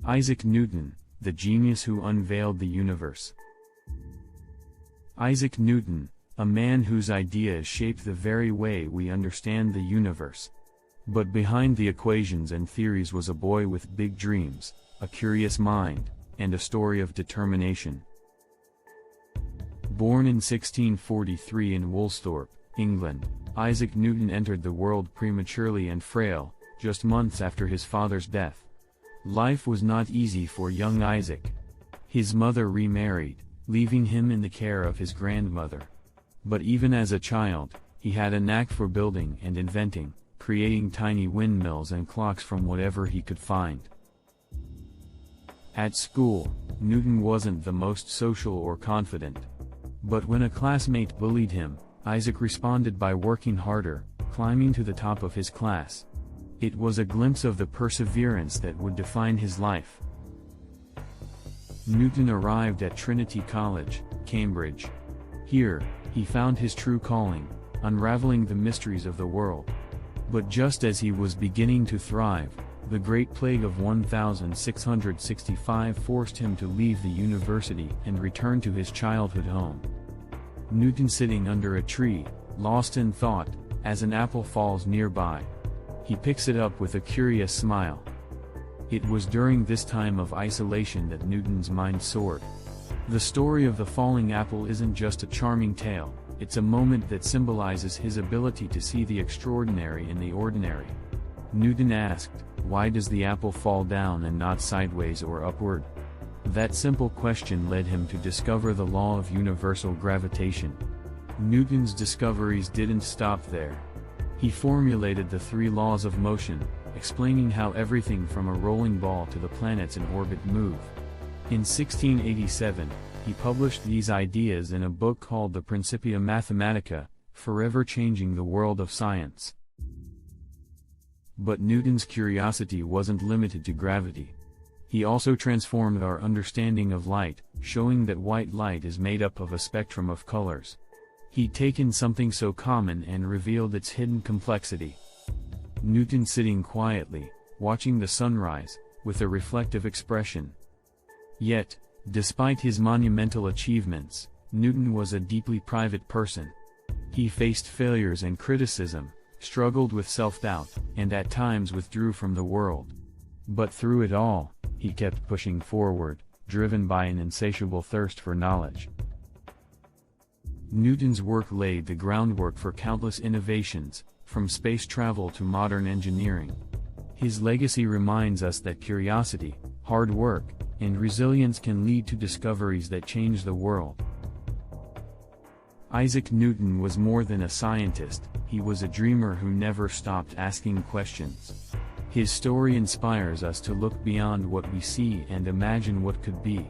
Isaac Newton, the genius who unveiled the universe. Isaac Newton, a man whose ideas shaped the very way we understand the universe. But behind the equations and theories was a boy with big dreams, a curious mind, and a story of determination. Born in 1643 in Woolsthorpe, England, Isaac Newton entered the world prematurely and frail, just months after his father's death. Life was not easy for young Isaac. His mother remarried, leaving him in the care of his grandmother. But even as a child, he had a knack for building and inventing, creating tiny windmills and clocks from whatever he could find. At school, Newton wasn't the most social or confident. But when a classmate bullied him, Isaac responded by working harder, climbing to the top of his class. It was a glimpse of the perseverance that would define his life. Newton arrived at Trinity College, Cambridge. Here, he found his true calling, unraveling the mysteries of the world. But just as he was beginning to thrive, the Great Plague of 1665 forced him to leave the university and return to his childhood home. Newton sitting under a tree, lost in thought, as an apple falls nearby. He picks it up with a curious smile. It was during this time of isolation that Newton's mind soared. The story of the falling apple isn't just a charming tale, it's a moment that symbolizes his ability to see the extraordinary in the ordinary. Newton asked, "Why does the apple fall down and not sideways or upward?" That simple question led him to discover the law of universal gravitation. Newton's discoveries didn't stop there. He formulated the three laws of motion, explaining how everything from a rolling ball to the planets in orbit move. In 1687, he published these ideas in a book called the Principia Mathematica, forever changing the world of science. But Newton's curiosity wasn't limited to gravity. He also transformed our understanding of light, showing that white light is made up of a spectrum of colors. He'd taken something so common and revealed its hidden complexity. Newton sitting quietly, watching the sunrise, with a reflective expression. Yet, despite his monumental achievements, Newton was a deeply private person. He faced failures and criticism, struggled with self-doubt, and at times withdrew from the world. But through it all, he kept pushing forward, driven by an insatiable thirst for knowledge. Newton's work laid the groundwork for countless innovations, from space travel to modern engineering. His legacy reminds us that curiosity, hard work, and resilience can lead to discoveries that change the world. Isaac Newton was more than a scientist, he was a dreamer who never stopped asking questions. His story inspires us to look beyond what we see and imagine what could be.